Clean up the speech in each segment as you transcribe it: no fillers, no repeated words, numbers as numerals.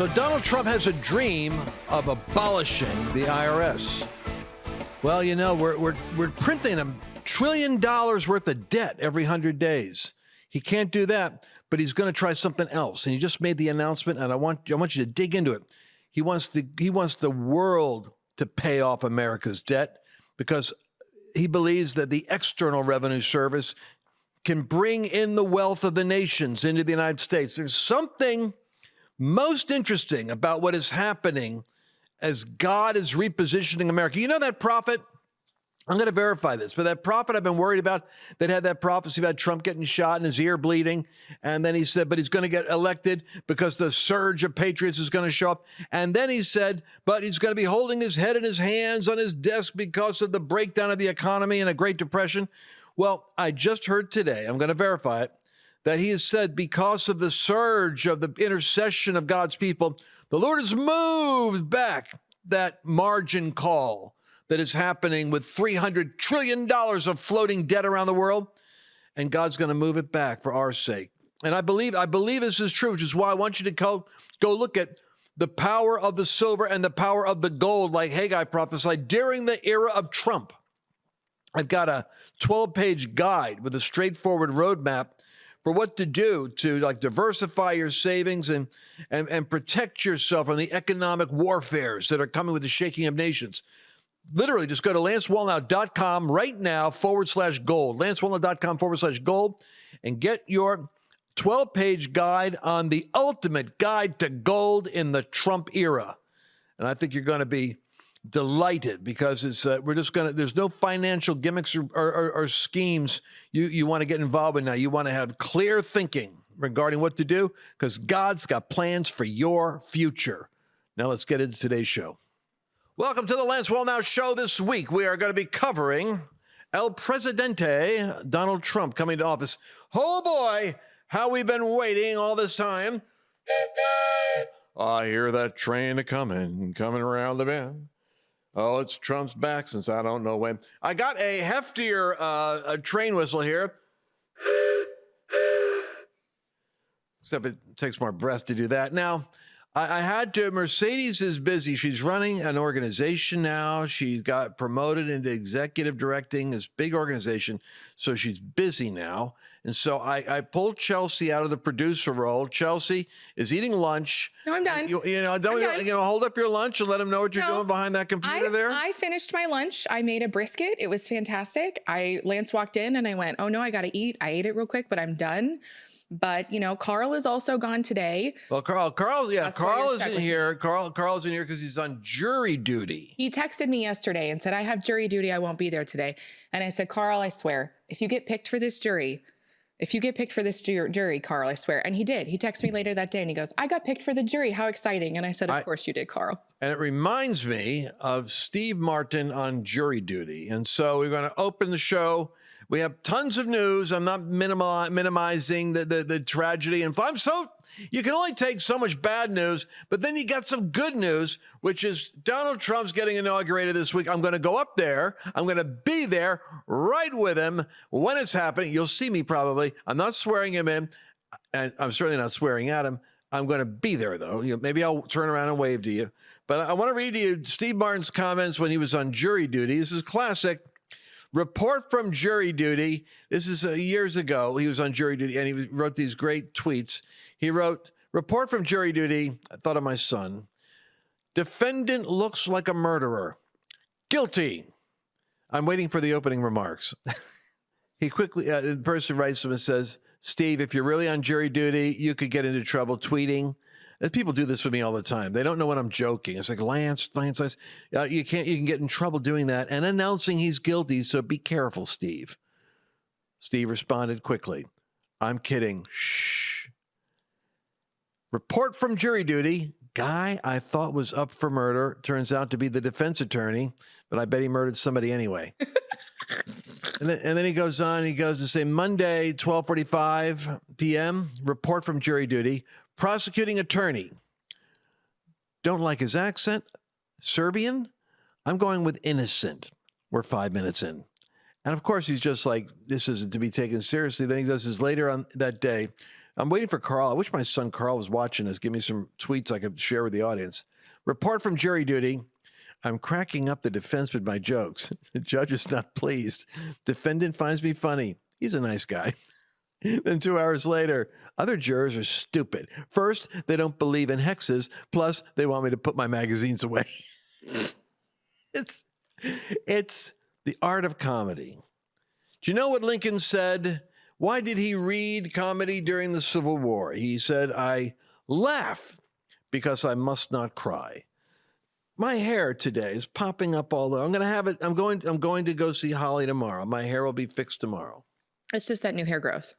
So Donald Trump has a dream of abolishing the IRS. Well, you know, we're printing $1 trillion worth of debt every 100 days. He can't do that, but he's going to try something else. And he just made the announcement, and I want you to dig into it. He wants the world to pay off America's debt because he believes that the External Revenue Service can bring in the wealth of the nations into the United States. There's something most interesting about what is happening as God is repositioning America. You know that prophet? I'm going to verify this, but that prophet I've been worried about that had that prophecy about Trump getting shot and his ear bleeding. And then he said, but he's going to get elected because the surge of patriots is going to show up. And then he said, but he's going to be holding his head in his hands on his desk because of the breakdown of the economy and a Great Depression. Well, I just heard today, I'm going to verify it, that he has said because of the surge of the intercession of God's people, the Lord has moved back that margin call that is happening with $300 trillion of floating debt around the world, and God's going to move it back for our sake. And I believe this is true, which is why I want you to go look at the power of the silver and the power of the gold, like Haggai prophesied during the era of Trump. I've got a 12-page guide with a straightforward roadmap for what to do to diversify your savings and protect yourself from the economic warfares that are coming with the shaking of nations. Literally, just go to lancewallnau.com right now /gold, lancewallnau.com /gold, and get your 12-page guide on the ultimate guide to gold in the Trump era. And I think you're going to be delighted because there's no financial gimmicks or schemes you want to get involved in now. You want to have clear thinking regarding what to do because God's got plans for your future. Now let's get into today's show. Welcome to the Lance Wallnau Show. This week we are going to be covering El Presidente, Donald Trump, coming to office. Oh boy, how we've been waiting all this time. I hear that train coming around the bend. Oh, it's Trump's back since I don't know when. I got a heftier a train whistle here. Except it takes more breath to do that. Now, I had to, Mercedes is busy. She's running an organization now. She got promoted into executive directing this big organization. So she's busy now. And so I pulled Chelsea out of the producer role. Chelsea is eating lunch. No, I'm done. Hold up your lunch and let them know what you're doing behind that computer there. I finished my lunch. I made a brisket. It was fantastic. Lance walked in and I went, oh no, I got to eat. I ate it real quick, but I'm done. But, Carl is also gone today. Well, Carl isn't here. Carl's in here because he's on jury duty. He texted me yesterday and said, I have jury duty. I won't be there today. And I said, Carl, I swear, if you get picked for this jury, Carl, I swear. And he did. He texted me later that day and he goes, I got picked for the jury. How exciting. And I said, of course you did, Carl. And it reminds me of Steve Martin on jury duty. And so we're going to open the show. We have tons of news. I'm not minimizing the tragedy. And you can only take so much bad news, but then you got some good news, which is Donald Trump's getting inaugurated this week. I'm going to go up there. I'm going to be there right with him when it's happening. You'll see me probably. I'm not swearing him in, and I'm certainly not swearing at him. I'm going to be there, though. Maybe I'll turn around and wave to you. But I want to read to you Steve Martin's comments when he was on jury duty. This is classic. Report from jury duty. This is years ago. He was on jury duty, and he wrote these great tweets. He wrote, report from jury duty. I thought of my son. Defendant looks like a murderer. Guilty. I'm waiting for the opening remarks. He quickly, the person writes to him and says, Steve, if you're really on jury duty, you could get into trouble tweeting. People do this with me all the time. They don't know when I'm joking. It's like, Lance, you can get in trouble doing that and announcing he's guilty. So be careful, Steve. Steve responded quickly. I'm kidding. Shh. Report from jury duty. Guy I thought was up for murder turns out to be the defense attorney, but I bet he murdered somebody anyway. And then he goes on. He goes to say Monday, 12:45 p.m. Report from jury duty. Prosecuting attorney. Don't like his accent. Serbian. I'm going with innocent. We're 5 minutes in. And of course, he's just like, this isn't to be taken seriously. Then he does his later on that day. I'm waiting for Carl. I wish my son Carl was watching this. Give me some tweets I could share with the audience. Report from jury duty. I'm cracking up the defense with my jokes. The judge is not pleased. Defendant finds me funny. He's a nice guy. Then 2 hours later, other jurors are stupid. First, they don't believe in hexes. Plus, they want me to put my magazines away. It's the art of comedy. Do you know what Lincoln said? Why did he read comedy during the Civil War? He said, I laugh because I must not cry. My hair today is popping up all over. I'm going to have it. I'm going to go see Holly tomorrow. My hair will be fixed tomorrow. It's just that new hair growth.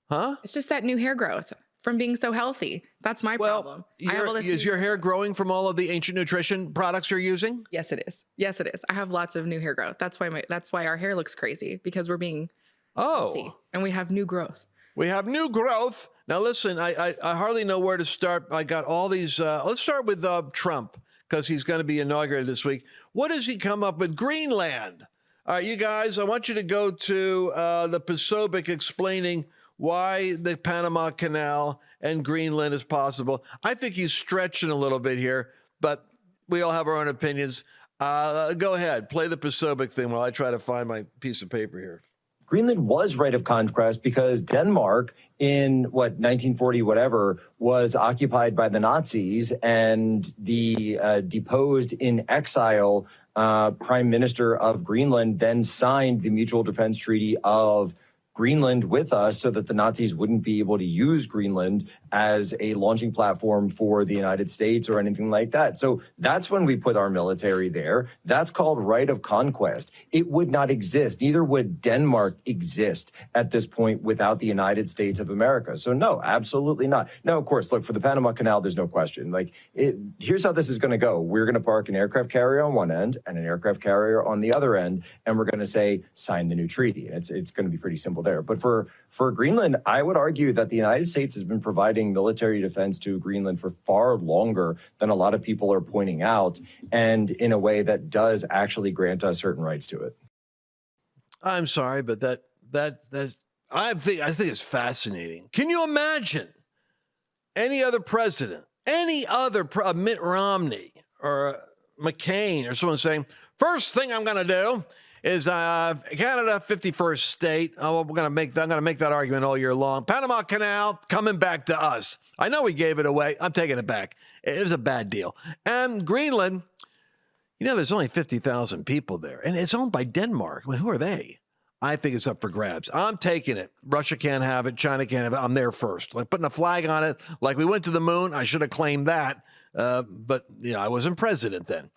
Huh? It's just that new hair growth from being so healthy. That's my problem. Is your hair growing from all of the ancient nutrition products you're using? Yes, it is. Yes, it is. I have lots of new hair growth. That's why our hair looks crazy, because we're being healthy and we have new growth. We have new growth. Now, listen, I hardly know where to start. I got all these. Let's start with Trump, because he's going to be inaugurated this week. What does he come up with? Greenland. All right, you guys, I want you to go to the Posobiec explaining why the Panama Canal and Greenland is possible. I think he's stretching a little bit here, but we all have our own opinions. Go ahead, play the Posobiec thing while I try to find my piece of paper here. Greenland was right of conquest because Denmark in 1940 whatever was occupied by the Nazis, and the deposed in exile prime minister of Greenland then signed the Mutual Defense Treaty of Greenland with us so that the Nazis wouldn't be able to use Greenland as a launching platform for the United States or anything like that. So that's when we put our military there. That's called right of conquest. It would not exist. Neither would Denmark exist at this point without the United States of America. So no, absolutely not. Now, of course, look, for the Panama Canal, there's no question. Here's how this is going to go. We're going to park an aircraft carrier on one end and an aircraft carrier on the other end, and we're going to say, sign the new treaty. It's going to be pretty simple there. But for Greenland, I would argue that the United States has been providing military defense to Greenland for far longer than a lot of people are pointing out, and in a way that does actually grant us certain rights to it. I'm sorry, but I think it's fascinating. Can you imagine any other president, Mitt Romney or McCain or someone saying, first thing I'm going to do is Canada, 51st state. Oh, I'm going to make that argument all year long. Panama Canal coming back to us. I know we gave it away. I'm taking it back. It was a bad deal. And Greenland, there's only 50,000 people there, and it's owned by Denmark. I mean, who are they? I think it's up for grabs. I'm taking it. Russia can't have it. China can't have it. I'm there first. Like putting a flag on it. Like we went to the moon. I should have claimed that. But I wasn't president then.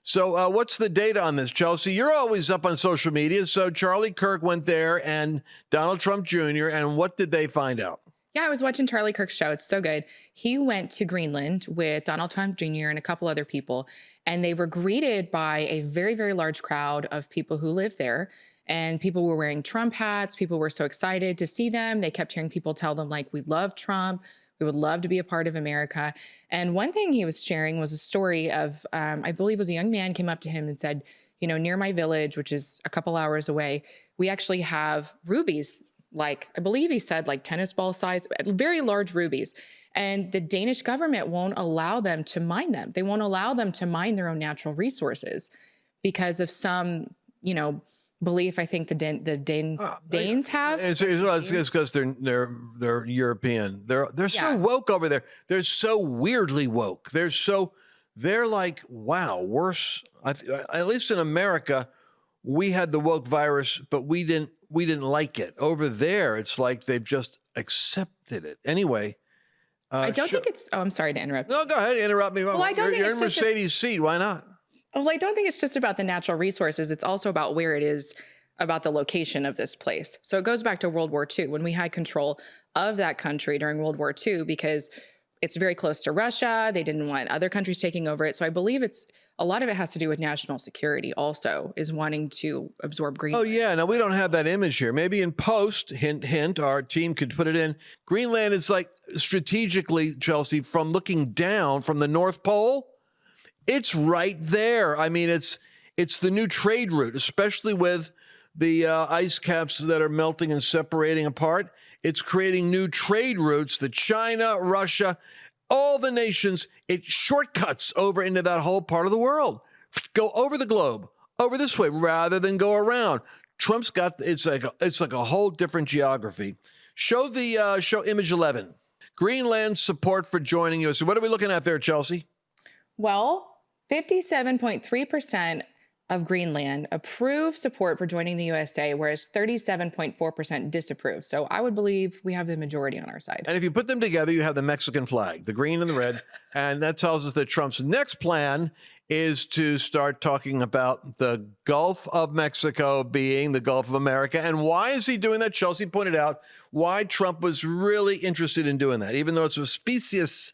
So what's the data on this, Chelsea? You're always up on social media. So Charlie Kirk went there and Donald Trump Jr., and what did they find out? Yeah, I was watching Charlie Kirk's show. It's so good. He went to Greenland with Donald Trump Jr. and a couple other people, and they were greeted by a very, very large crowd of people who live there. And people were wearing Trump hats. People were so excited to see them. They kept hearing people tell them, we love Trump. We would love to be a part of America. And one thing he was sharing was a story of, I believe it was a young man came up to him and said, near my village, which is a couple hours away, we actually have rubies, I believe he said tennis ball size, very large rubies. And the Danish government won't allow them to mine them. They won't allow them to mine their own natural resources because of some, belief I think the Danes have. It's because they're European. They're so woke over there. They're so weirdly woke. They're like, wow, worse. At least in America, we had the woke virus, but we didn't like it. Over there, it's like they've just accepted it. Anyway. I don't think it's. Oh, I'm sorry to interrupt. No, go ahead. Interrupt me. Well, I don't think you're it's in Mercedes' seat. Why not? Well, I don't think it's just about the natural resources. It's also about where it is, about the location of this place. So it goes back to World War II, when we had control of that country during World War II, because it's very close to Russia. They didn't want other countries taking over it. So I believe a lot of it has to do with national security also, is wanting to absorb Greenland. Oh, yeah. Now, we don't have that image here. Maybe in post, hint, hint, our team could put it in. Greenland is strategically, Chelsea, from looking down from the North Pole, it's right there. I mean, it's the new trade route, especially with the ice caps that are melting and separating apart. It's creating new trade routes that China, Russia, all the nations, it shortcuts over into that whole part of the world. Go over the globe, over this way, rather than go around. Trump's got, it's like a whole different geography. Show image 11. Greenland's support for joining us. What are we looking at there, Chelsea? Well, 57.3% of Greenland approve support for joining the USA, whereas 37.4% disapprove. So I would believe we have the majority on our side. And if you put them together, you have the Mexican flag, the green and the red. And that tells us that Trump's next plan is to start talking about the Gulf of Mexico being the Gulf of America. And why is he doing that? Chelsea pointed out why Trump was really interested in doing that. Even though it's a specious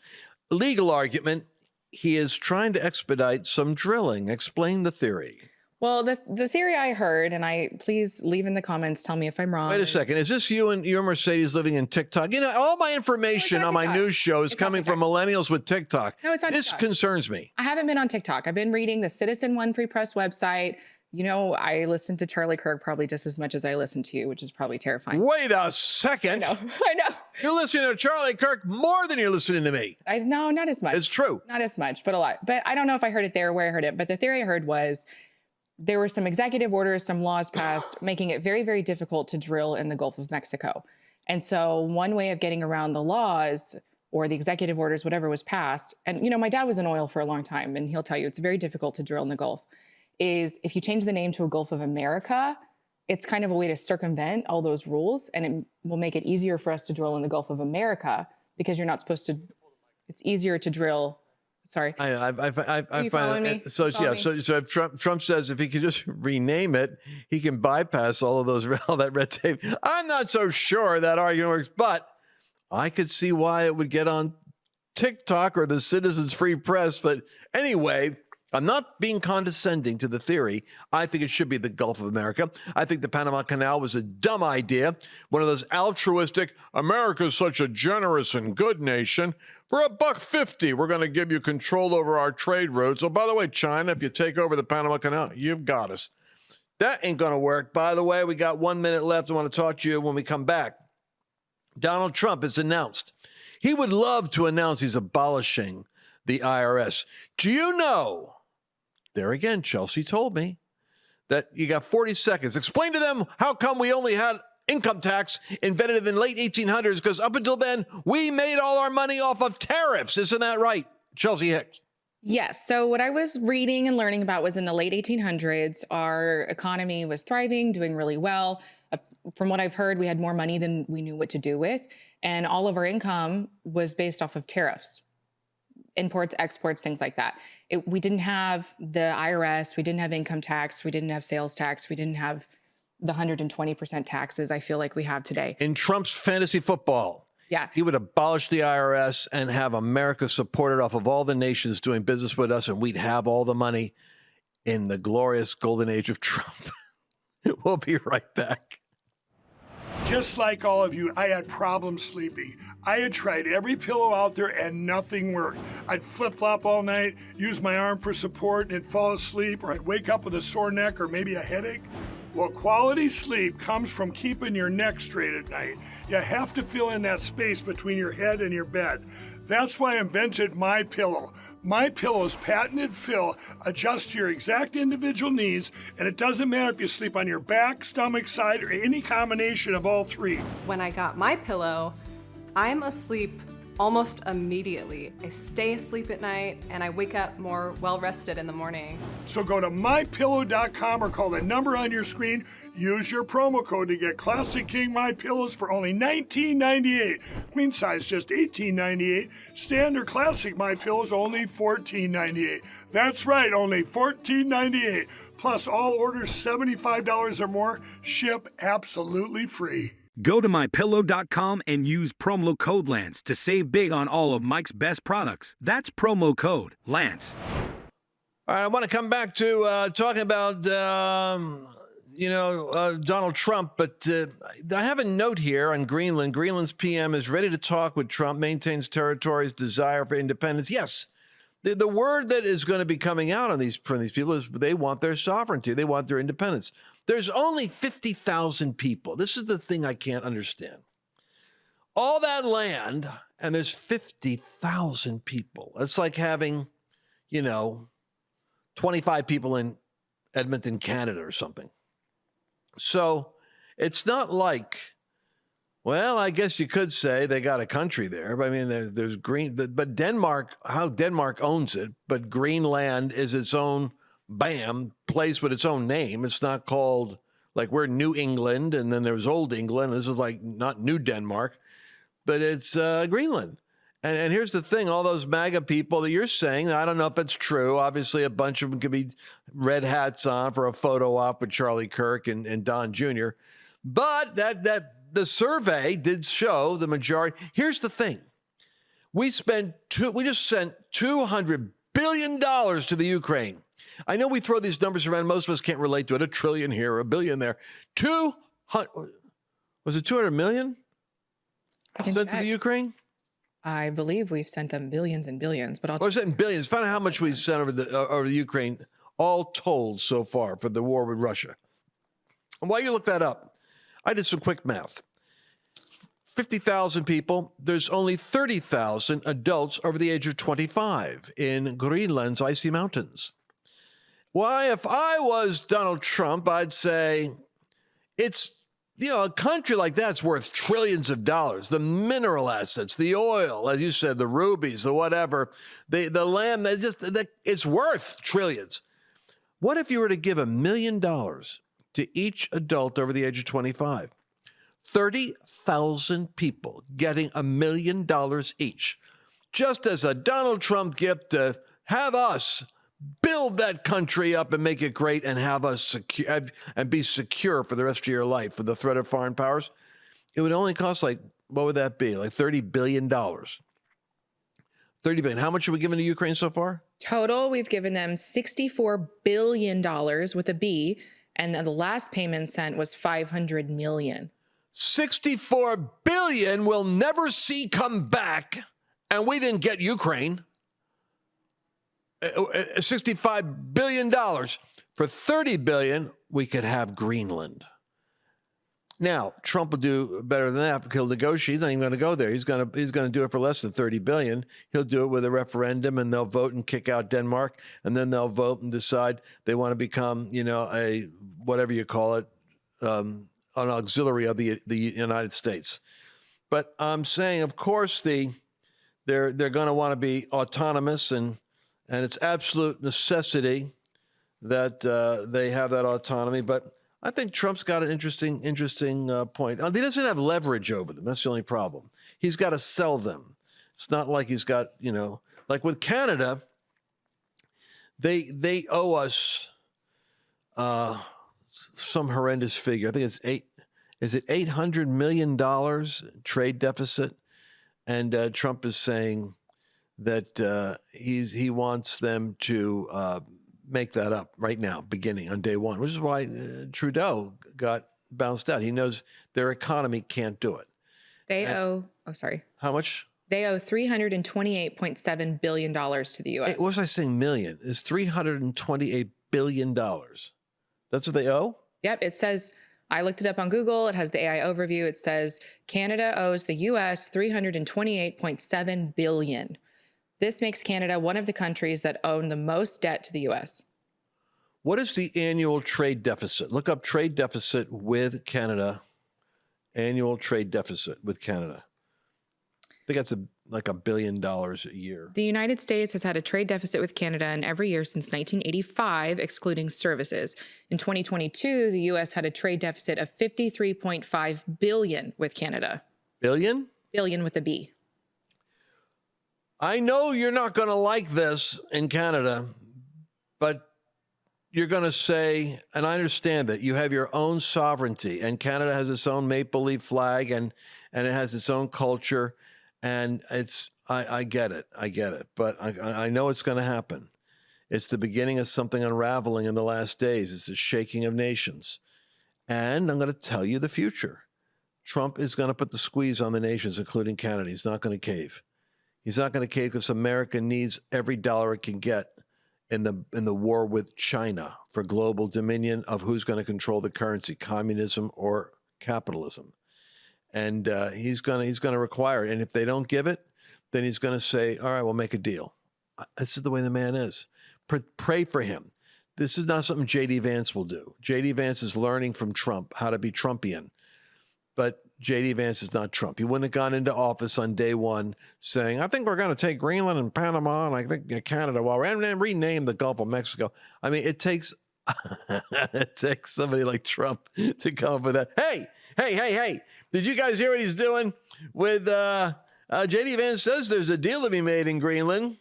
legal argument, he is trying to expedite some drilling. Explain the theory. Well, the theory I heard, and please leave in the comments, tell me if I'm wrong. Wait a second. Is this you and your Mercedes living in TikTok? You know, all my information on my news show is coming from millennials with TikTok. No, it's not This TikTok. concerns me. I haven't been on TikTok. I've been reading the Citizen One Free Press website. You know, I listen to Charlie Kirk probably just as much as I listen to you, which is probably terrifying. Wait a second. I know. You're listening to Charlie Kirk more than you're listening to me. No, not as much. It's true. Not as much, but a lot. But I don't know if I heard it there or where I heard it. But the theory I heard was there were some executive orders, some laws passed, making it very, very difficult to drill in the Gulf of Mexico. And so one way of getting around the laws or the executive orders, whatever was passed, and you know, my dad was in oil for a long time, and he'll tell you it's very difficult to drill in the Gulf, is if you change the name to a Gulf of America, it's kind of a way to circumvent all those rules, and it will make it easier for us to drill in the Gulf of America because you're not supposed to, it's easier to drill. Sorry. I following me? So if Trump says if he could just rename it, he can bypass all that red tape. I'm not so sure that argument works, but I could see why it would get on TikTok or the Citizens Free Press. But anyway, I'm not being condescending to the theory. I think it should be the Gulf of America. I think the Panama Canal was a dumb idea. One of those altruistic, America's such a generous and good nation. For $1.50, we're going to give you control over our trade routes. Oh, by the way, China, if you take over the Panama Canal, you've got us. That ain't going to work. By the way, we got 1 minute left. I want to talk to you when we come back. Donald Trump has announced he would love to announce he's abolishing the IRS. Do you know? There again, Chelsea told me that you got 40 seconds. Explain to them how come we only had income tax invented in the late 1800s, because up until then, we made all our money off of tariffs. Isn't that right, Chelsea Hicks? Yes. So what I was reading and learning about was in the late 1800s, our economy was thriving, doing really well. From what I've heard, we had more money than we knew what to do with. And all of our income was based off of tariffs, imports, exports, things like that. We didn't have the IRS. We didn't have income tax. We didn't have sales tax. We didn't have the 120% taxes I feel like we have today. In Trump's fantasy football, yeah, he would abolish the IRS and have America supported off of all the nations doing business with us, and we'd have all the money in the glorious golden age of Trump. We'll be right back. Just like all of you, I had problems sleeping. I had tried every pillow out there and nothing worked. I'd flip-flop all night, use my arm for support, and fall asleep, or I'd wake up with a sore neck or maybe a headache. Well, quality sleep comes from keeping your neck straight at night. You have to fill in that space between your head and your bed. That's why I invented My Pillow. My Pillow's patented fill adjusts to your exact individual needs, and it doesn't matter if you sleep on your back, stomach, side, or any combination of all three. When I got My Pillow, I'm asleep almost immediately. I stay asleep at night, and I wake up more well-rested in the morning. So go to MyPillow.com or call the number on your screen. Use your promo code to get Classic King My Pillows for only $19.98. Queen size just $18.98. Standard Classic My Pillows only $14.98. That's right, only $14.98. Plus all orders $75 or more ship absolutely free. Go to MyPillow.com and use promo code Lance to save big on all of Mike's best products. That's promo code Lance. All right, I want to come back to talking about, Donald Trump, but I have a note here on Greenland. Greenland's PM is ready to talk with Trump, maintains territory's desire for independence. Yes, the word that is going to be coming out on from these people is they want their sovereignty. They want their independence. There's only 50,000 people. This is the thing I can't understand. all that land, and there's 50,000 people. It's like having, 25 people in Edmonton, Canada or something. So it's not like, well, I guess you could say they got a country there. But I mean, there's but Denmark, how Denmark owns it, but Greenland is its own, place with its own name. It's not called, like we're New England and then there's Old England. This is like not New Denmark, but it's Greenland. And here's the thing, all those MAGA people that you're saying, I don't know if it's true. Obviously, a bunch of them could be red hats on for a photo op with Charlie Kirk and Don Jr. But the survey did show the majority. Here's the thing. We just sent $200 billion to the Ukraine. I know we throw these numbers around. Most of us can't relate to it. $1 trillion here, $1 billion there. Was it 200 million sent to the Ukraine? I believe we've sent them billions and billions, but we're sending billions. Find out how much we sent over the Ukraine, all told so far for the war with Russia. And while you look that up, I did some quick math. 50,000 people. There's only 30,000 adults over the age of 25 in Greenland's icy mountains. Why, if I was Donald Trump, I'd say it's, a country like that's worth trillions of dollars. The mineral assets, the oil, as you said, the rubies, the whatever, the land, it's worth trillions. What if you were to give $1 million to each adult over the age of 25? 30,000 people getting $1 million each, just as a Donald Trump gift to have us build that country up and make it great and have us secure and be secure for the rest of your life for the threat of foreign powers. It would only cost what would that be? Like $30 billion. $30 billion. How much have we given to Ukraine so far? Total, we've given them $64 billion with a B, and the last payment sent was $500 million. 64 billion we'll never see come back, and we didn't get Ukraine. $65 billion. For $30 billion, we could have Greenland. Now, Trump will do better than that because he'll negotiate. He's not even going to go there. He's going to do it for less than $30 billion. He'll do it with a referendum, and they'll vote and kick out Denmark, and then they'll vote and decide they want to become, a whatever you call it, an auxiliary of the United States. But I'm saying, of course, they're going to want to be autonomous, and it's absolute necessity that they have that autonomy. But I think Trump's got an interesting point. He doesn't have leverage over them. That's the only problem. He's got to sell them. It's not like he's got, like with Canada, they owe us some horrendous figure. I think it's $800 million trade deficit, and Trump is saying that he wants them to make that up right now, beginning on day one, which is why Trudeau got bounced out. He knows their economy can't do it. How much? They owe $328.7 billion to the U.S. What was I saying? Million. It's $328 billion. That's what they owe? Yep. It says, I looked it up on Google. It has the AI overview. It says Canada owes the U.S. $328.7 billion. This makes Canada one of the countries that own the most debt to the U.S. What is the annual trade deficit? Look up trade deficit with Canada. Annual trade deficit with Canada. I think that's like $1 billion a year. The United States has had a trade deficit with Canada in every year since 1985, excluding services. In 2022, the U.S. had a trade deficit of $53.5 billion with Canada. Billion? Billion with a B. I know you're not going to like this in Canada, but you're going to say, and I understand that you have your own sovereignty, and Canada has its own maple leaf flag, and it has its own culture, and I get it, but I know it's going to happen. It's the beginning of something unraveling in the last days. It's the shaking of nations, and I'm going to tell you the future. Trump is going to put the squeeze on the nations, including Canada. He's not going to cave. He's not going to cave because America needs every dollar it can get in the war with China for global dominion of who's going to control the currency, communism or capitalism. And he's gonna require it. And if they don't give it, then he's going to say, all right, we'll make a deal. This is the way the man is. Pray for him. This is not something J.D. Vance will do. J.D. Vance is learning from Trump how to be Trumpian. But J.D. Vance is not Trump. He wouldn't have gone into office on day one saying, I think we're going to take Greenland and Panama and I think Canada while we're and rename the Gulf of Mexico. I mean, it takes somebody like Trump to come up with that. Hey, did you guys hear what he's doing with J.D. Vance says there's a deal to be made in Greenland,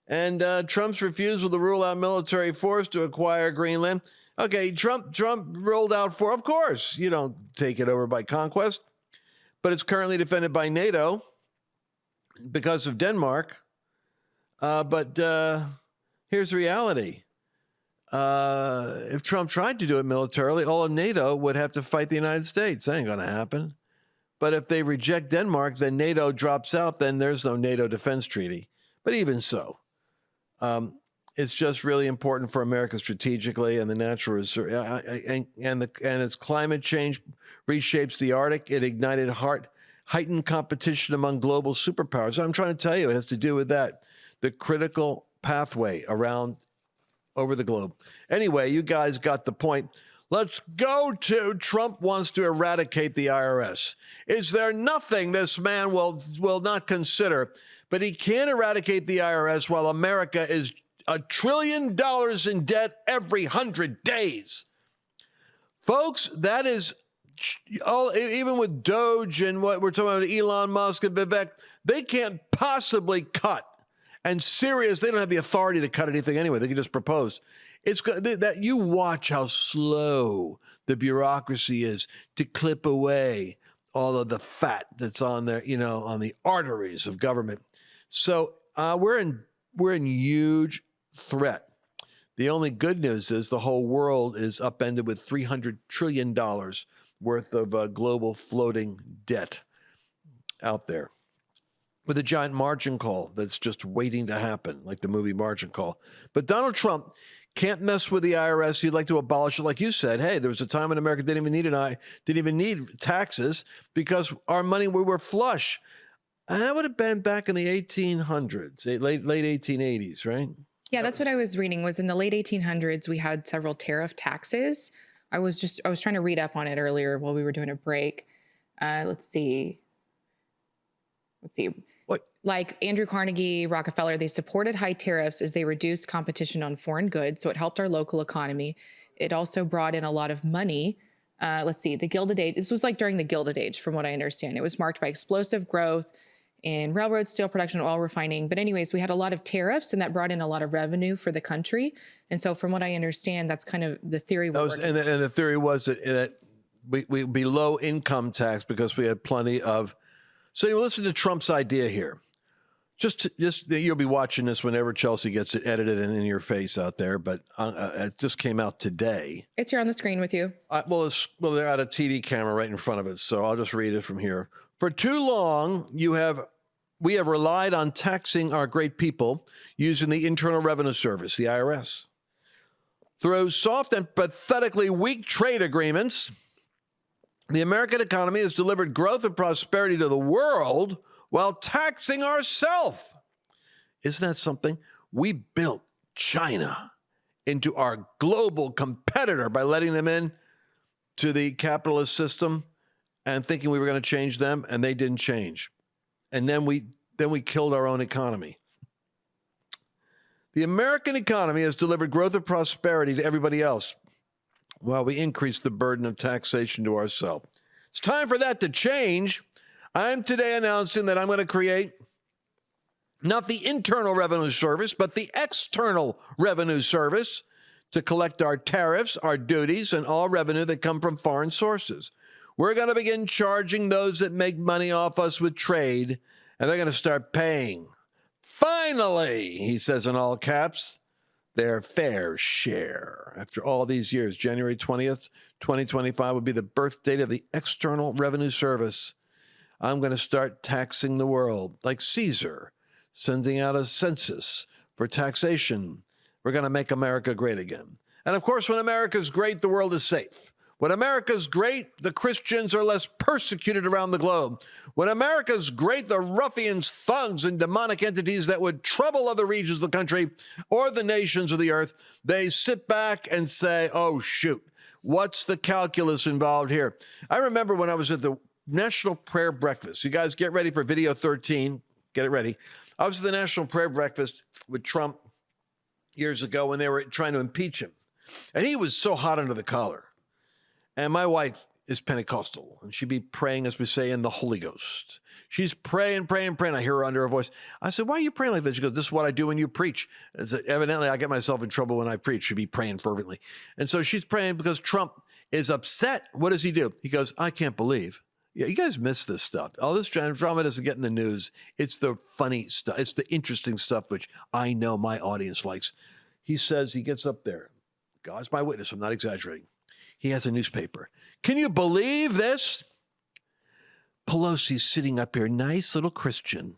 and Trump's refusal to rule out military force to acquire Greenland. Okay, Trump rolled out for, of course, you don't take it over by conquest, but it's currently defended by NATO because of Denmark. But here's the reality. If Trump tried to do it militarily, all of NATO would have to fight the United States. That ain't going to happen. But if they reject Denmark, then NATO drops out, then there's no NATO defense treaty. But even so, it's just really important for America strategically and the natural reserve. And as climate change reshapes the Arctic, it ignited heightened competition among global superpowers. So I'm trying to tell you, it has to do with that, the critical pathway around over the globe. Anyway, you guys got the point. Let's go to Trump wants to eradicate the IRS. Is there nothing this man will not consider? But he can't eradicate the IRS while America is $1 trillion in debt every 100 days. Folks, that is all, even with Doge and what we're talking about, Elon Musk and Vivek, they can't possibly cut. And Sirius, they don't have the authority to cut anything anyway. They can just propose. It's that you watch how slow the bureaucracy is to clip away all of the fat that's on there, on the arteries of government. So we're in huge threat. The only good news is the whole world is upended with $300 trillion worth of global floating debt out there, with a giant margin call that's just waiting to happen, like the movie Margin Call. But Donald Trump can't mess with the IRS. He'd like to abolish it. Like you said, hey, there was a time when America didn't even need taxes because our money, we were flush. And that would have been back in the 1800s, late 1880s, right? Yeah, that's what I was reading, was in the late 1800s, we had several tariff taxes. I was trying to read up on it earlier while we were doing a break. Let's see. What? Like Andrew Carnegie, Rockefeller, they supported high tariffs as they reduced competition on foreign goods. So it helped our local economy. It also brought in a lot of money. The Gilded Age. This was like during the Gilded Age, from what I understand. It was marked by explosive growth in railroads, steel production, oil refining. But anyways, we had a lot of tariffs, and that brought in a lot of revenue for the country. And so from what I understand, that's kind of the theory. And the theory was that we'd be low income tax because we had plenty of. So you listen to Trump's idea here. Just you'll be watching this whenever Chelsea gets it edited and in your face out there. But it just came out today. It's here on the screen with you. Well, they're at a TV camera right in front of it, so I'll just read it from here. For too long, we have relied on taxing our great people using the Internal Revenue Service, the IRS, through soft and pathetically weak trade agreements. The American economy has delivered growth and prosperity to the world while taxing ourselves. Isn't that something? We built China into our global competitor by letting them in to the capitalist system and thinking we were going to change them, and they didn't change. And then we killed our own economy. The American economy has delivered growth and prosperity to everybody else, while we increase the burden of taxation to ourselves. It's time for that to change. I'm today announcing that I'm going to create not the Internal Revenue Service, but the External Revenue Service to collect our tariffs, our duties, and all revenue that come from foreign sources. We're going to begin charging those that make money off us with trade, and they're going to start paying. Finally, he says in all caps, their fair share. After all these years, January 20th, 2025 will be the birth date of the External Revenue Service. I'm going to start taxing the world like Caesar, sending out a census for taxation. We're going to make America great again. And of course, when America's great, the world is safe. When America's great, the Christians are less persecuted around the globe. When America's great, the ruffians, thugs, and demonic entities that would trouble other regions of the country or the nations of the earth, they sit back and say, oh, shoot, what's the calculus involved here? I remember when I was at the National Prayer Breakfast. You guys get ready for video 13. Get it ready. I was at the National Prayer Breakfast with Trump years ago when they were trying to impeach him. And he was so hot under the collar. And my wife is Pentecostal, and she'd be praying, as we say, in the Holy Ghost. She's praying. I hear her under her voice. I said, why are you praying like that? She goes, this is what I do when you preach. I said, evidently, I get myself in trouble when I preach. She'd be praying fervently. And so she's praying because Trump is upset. What does he do? He goes, I can't believe. Yeah, you guys miss this stuff. All this drama doesn't get in the news. It's the funny stuff. It's the interesting stuff, which I know my audience likes. He says, he gets up there. God's my witness. I'm not exaggerating. He has a newspaper. Can you believe this? Pelosi's sitting up here, nice little Christian.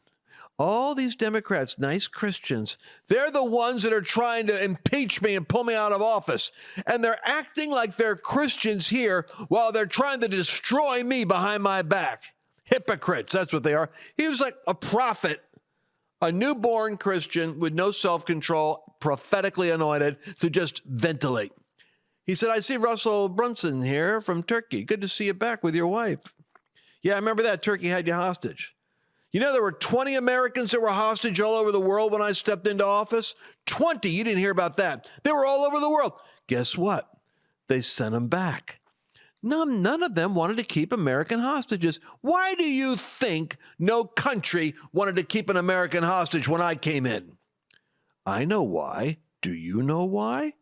All these Democrats, nice Christians, they're the ones that are trying to impeach me and pull me out of office. And they're acting like they're Christians here while they're trying to destroy me behind my back. Hypocrites, that's what they are. He was like a prophet, a newborn Christian with no self-control, prophetically anointed to just ventilate. He said, I see Russell Brunson here from Turkey. Good to see you back with your wife. Yeah, I remember that. Turkey had you hostage. You know, there were 20 Americans that were hostage all over the world when I stepped into office. 20. You didn't hear about that. They were all over the world. Guess what? They sent them back. None of them wanted to keep American hostages. Why do you think no country wanted to keep an American hostage when I came in? I know why. Do you know why?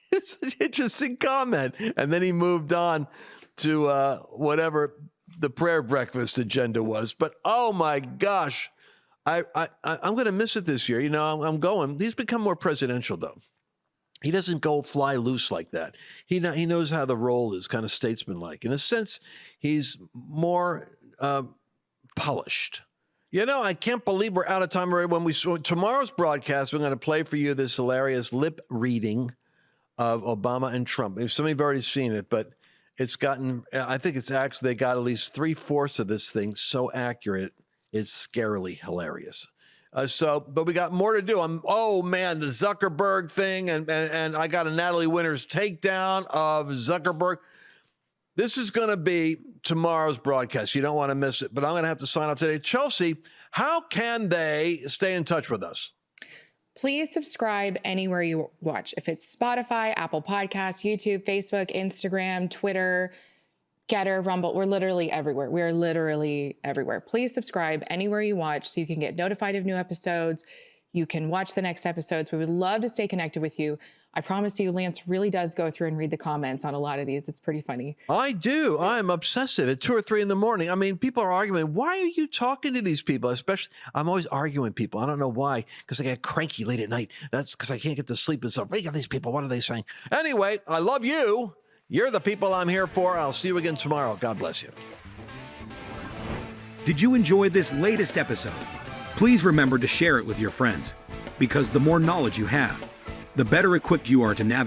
It's an interesting comment. And then he moved on to whatever the prayer breakfast agenda was. But oh my gosh, I'm going to miss it this year. You know, I'm going. He's become more presidential, though. He doesn't go fly loose like that. He knows how the role is, kind of statesmanlike. In a sense, he's more polished. You know, I can't believe we're out of time already. When we saw tomorrow's broadcast, we're going to play for you this hilarious lip reading of Obama and Trump. Some of you have already seen it, but it's gotten, I think it's actually, they got at least 3/4 of this thing so accurate, it's scarily hilarious. But we got more to do. Oh man, the Zuckerberg thing, and I got a Natalie Winters takedown of Zuckerberg. This is going to be tomorrow's broadcast. You don't want to miss it, but I'm going to have to sign off today. Chelsea, how can they stay in touch with us? Please subscribe anywhere you watch. If it's Spotify, Apple Podcasts, YouTube, Facebook, Instagram, Twitter, Getter, Rumble, we're literally everywhere. We are literally everywhere. Please subscribe anywhere you watch so you can get notified of new episodes. You can watch the next episodes. We would love to stay connected with you. I promise you, Lance really does go through and read the comments on a lot of these. It's pretty funny. I do. I'm obsessive at 2 or 3 in the morning. I mean, people are arguing, why are you talking to these people? Especially, I'm always arguing with people. I don't know why, because I get cranky late at night. That's because I can't get to sleep and stuff. Look at these people. What are they saying? Anyway, I love you. You're the people I'm here for. I'll see you again tomorrow. God bless you. Did you enjoy this latest episode? Please remember to share it with your friends, because the more knowledge you have, the better equipped you are to navigate